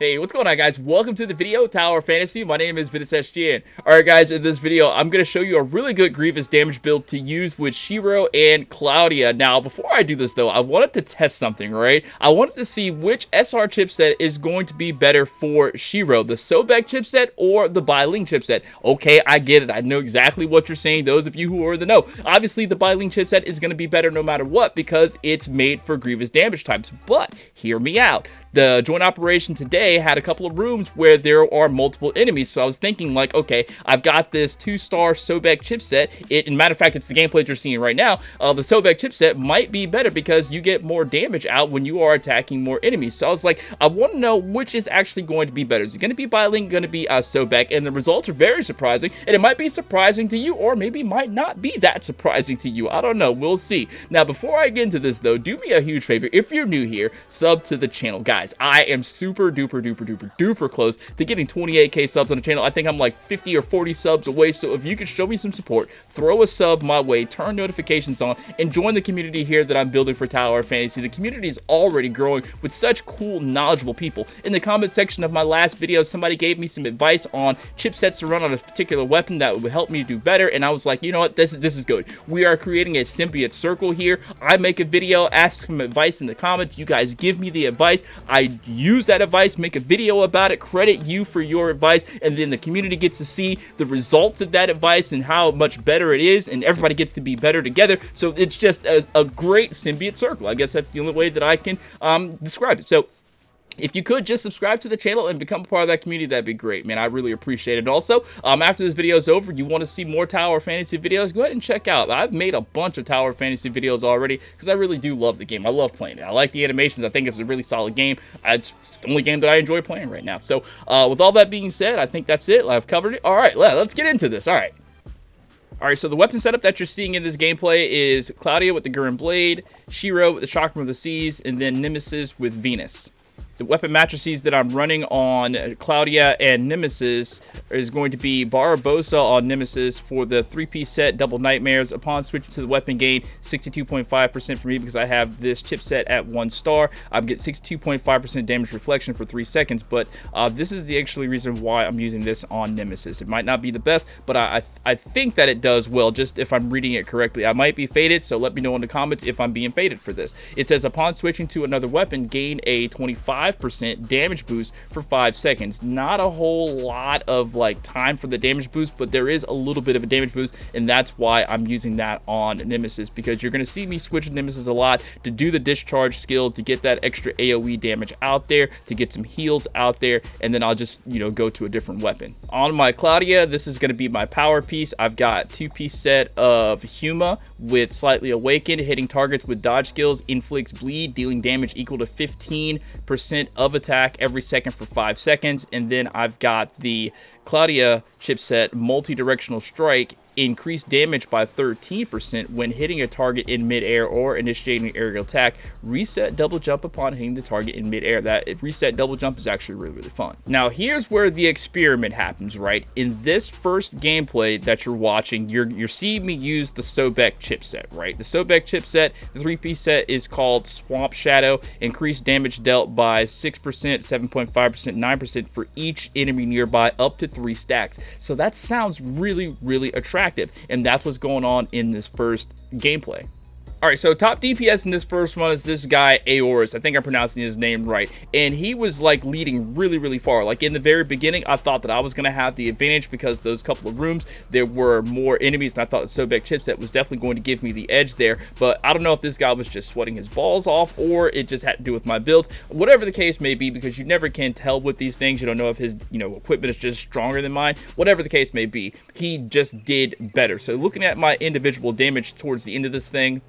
Hey, what's going on, guys? Welcome to the video, Tower Fantasy. My name is VinceSGN. Alright, guys, in this video, I'm going to show you a really good Grievous damage build to use with Shiro and Claudia. Now, before I do this, though, I wanted to test something, right? I wanted to see which SR chipset is going to be better for Shiro, the Sobek chipset or the Biling chipset. Okay, I get it. I know exactly what you're saying, those of you who are in the know. Obviously, the Biling chipset is going to be better no matter what because it's made for Grievous damage types. But, hear me out. The joint operation today had a couple of rooms where there are multiple enemies, so I was thinking like, okay, I've got this 2-star Sobek chipset. In matter of fact, it's the gameplay you're seeing right now. The Sobek chipset might be better because you get more damage out when you are attacking more enemies. So I was like, I want to know which is actually going to be better. Is it going to be Biling, going to be Sobek? And the results are very surprising, and it might be surprising to you, or maybe might not be that surprising to you. I don't know. We'll see. Now, before I get into this, though, do me a huge favor. If you're new here, sub to the channel, guys. I am super duper close to getting 28k subs on the channel. I think I'm like 50 or 40 subs away, so if you could show me some support, throw a sub my way, turn notifications on, and join the community here that I'm building for Tower Fantasy. The community is already growing with such cool, knowledgeable people. In the comment section of my last video, somebody gave me some advice on chipsets to run on a particular weapon that would help me do better, and I was like, you know what, this is good. We are creating a symbiote circle here. I make a video, ask some advice in the comments, you guys give me the advice, I use that advice, make a video about it, credit you for your advice, and then the community gets to see the results of that advice and how much better it is, and everybody gets to be better together. So it's just a great symbiote circle. I guess that's the only way that I can describe it. So if you could just subscribe to the channel and become a part of that community, that'd be great, man. I really appreciate it. Also, after this video is over, you want to see more Tower Fantasy videos, go ahead and check out. I've made a bunch of Tower Fantasy videos already because I really do love the game. I love playing it. I like the animations. I think it's a really solid game. It's the only game that I enjoy playing right now. So, with all that being said, I think that's it. I've covered it. All right, let's get into this. All right. Alright, so the weapon setup that you're seeing in this gameplay is Claudia with the Gurren Blade, Shiro with the Chakra of the Seas, and then Nemesis with Venus. The weapon matrices that I'm running on Claudia and Nemesis is going to be Barbosa on Nemesis for the 3-piece set, Double Nightmares. Upon switching to the weapon, gain 62.5% for me because I have this chipset at 1 star. I get 62.5% damage reflection for 3 seconds, but this is the actual reason why I'm using this on Nemesis. It might not be the best, but I think that it does well, just if I'm reading it correctly. I might be faded, so let me know in the comments if I'm being faded for this. It says, upon switching to another weapon, gain a 25% damage boost for 5 seconds. Not a whole lot of like time for the damage boost, but there is a little bit of a damage boost, and that's why I'm using that on Nemesis, because you're going to see me switch Nemesis a lot to do the discharge skill, to get that extra AoE damage out there, to get some heals out there, and then I'll just, you know, go to a different weapon. On my Claudia, this is going to be my power piece. I've got 2-piece set of Huma with Slightly Awakened, hitting targets with dodge skills, inflicts bleed, dealing damage equal to 15% of attack every second for 5 seconds. And then I've got the Claudia chipset multi-directional strike, increased damage by 13% when hitting a target in midair or initiating an aerial attack. Reset double jump upon hitting the target in midair. That reset double jump is actually really fun. Now here's where the experiment happens, right? In this first gameplay that you're watching, you're seeing me use the Sobek chipset, right? The Sobek chipset, the 3-piece set is called Swamp Shadow. Increased damage dealt by 6%, 7.5%, 9% for each enemy nearby, up to 3 stacks. So that sounds really attractive, and that's what's going on in this first gameplay. Alright, so top DPS in this first one is this guy, Aorus. I think I'm pronouncing his name right. And he was like leading really far. Like in the very beginning, I thought that I was going to have the advantage because those couple of rooms, there were more enemies, and I thought the Sobek chipset was definitely going to give me the edge there. But I don't know if this guy was just sweating his balls off, or it just had to do with my build. Whatever the case may be, because you never can tell with these things. You don't know if his, equipment is just stronger than mine. Whatever the case may be, he just did better. So looking at my individual damage towards the end of this thing,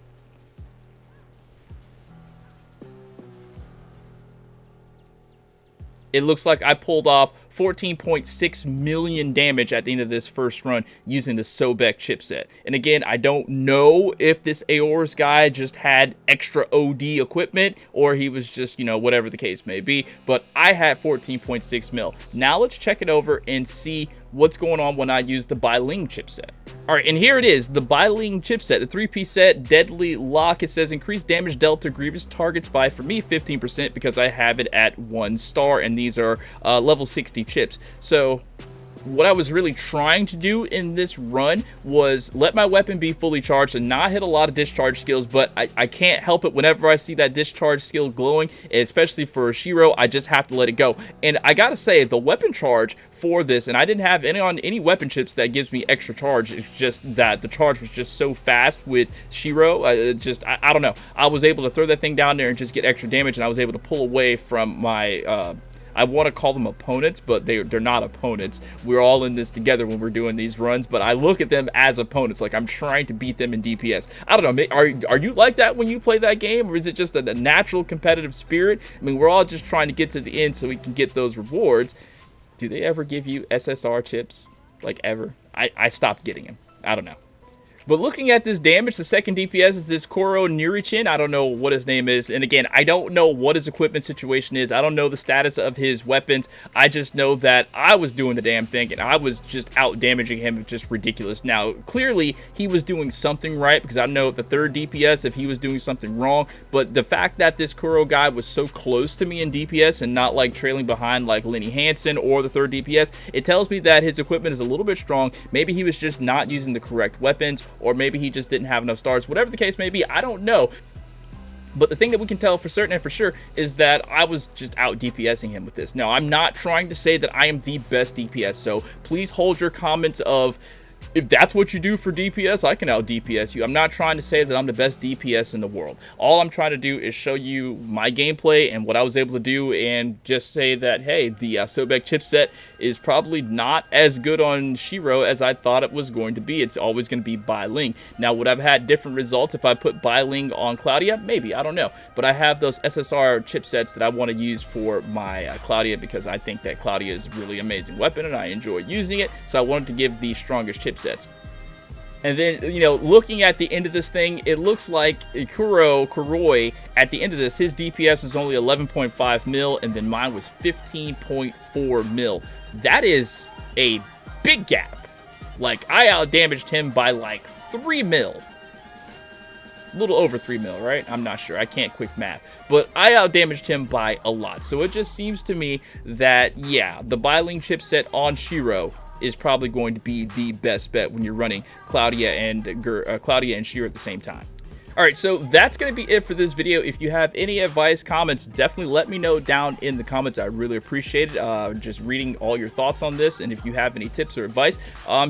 it looks like I pulled off 14.6 million damage at the end of this first run using the Sobek chipset. And again, I don't know if this Aorus guy just had extra OD equipment, or he was just, whatever the case may be. But I had 14.6 mil. Now let's check it over and see what's going on when I use the Biling chipset. All right, and here it is, the Biling chipset, the 3-piece set, Deadly Lock. It says increased damage dealt to Grievous targets by, for me, 15% because I have it at 1 star, and these are level 60 chips. So what I was really trying to do in this run was let my weapon be fully charged and not hit a lot of discharge skills, but I can't help it. Whenever I see that discharge skill glowing, especially for Shiro, I just have to let it go. And I gotta say, the weapon charge for this, and I didn't have any on any weapon chips that gives me extra charge. It's just that the charge was just so fast with Shiro. I don't know. I was able to throw that thing down there and just get extra damage, and I was able to pull away from my I want to call them opponents, but they're not opponents. We're all in this together when we're doing these runs, but I look at them as opponents. Like, I'm trying to beat them in DPS. I don't know, are you like that when you play that game, or is it just a natural competitive spirit? I mean, we're all just trying to get to the end so we can get those rewards. Do they ever give you SSR chips? Like, ever? I stopped getting them. I don't know. But looking at this damage, the second DPS is this Koro Nurichin. I don't know what his name is. And again, I don't know what his equipment situation is. I don't know the status of his weapons. I just know that I was doing the damn thing, and I was just out damaging him. Just ridiculous. Now, clearly, he was doing something right, because I don't know the third DPS if he was doing something wrong. But the fact that this Kuro guy was so close to me in DPS and not like trailing behind like Lenny Hansen or the third DPS, it tells me that his equipment is a little bit strong. Maybe he was just not using the correct weapons, or maybe he just didn't have enough stars. Whatever the case may be, I don't know. But the thing that we can tell for certain and for sure is that I was just out DPSing him with this. Now, I'm not trying to say that I am the best DPS, so please hold your comments of, if that's what you do for DPS, I can out DPS you. I'm not trying to say that I'm the best DPS in the world. All I'm trying to do is show you my gameplay and what I was able to do, and just say that, hey, the Sobek chipset is probably not as good on Shiro as I thought it was going to be. It's always going to be Biling. Now, would I have had different results if I put Biling on Claudia? Maybe, I don't know. But I have those SSR chipsets that I want to use for my Claudia, because I think that Claudia is a really amazing weapon and I enjoy using it. So I wanted to give the strongest chipsets. And then, you know, looking at the end of this thing, it looks like Kuroi, at the end of this, his DPS was only 11.5 mil, and then mine was 15.4 mil. That is a big gap. Like, I outdamaged him by like 3 mil. A little over 3 mil, right? I'm not sure. I can't quick math. But I outdamaged him by a lot. So it just seems to me that, yeah, the Biling chipset on Shiro is probably going to be the best bet when you're running Claudia and Shiro at the same time. All right, so that's going to be it for this video. If you have any advice, comments, definitely let me know down in the comments. I really appreciate it. Just reading all your thoughts on this, and if you have any tips or advice,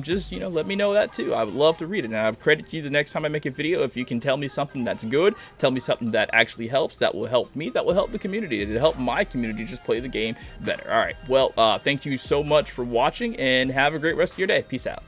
just, you know, let me know that too. I would love to read it, and I credit you the next time I make a video. If you can tell me something that's good, tell me something that actually helps, that will help me, that will help the community, it'll help my community just play the game better. All right, well, thank you so much for watching, and have a great rest of your day. Peace out.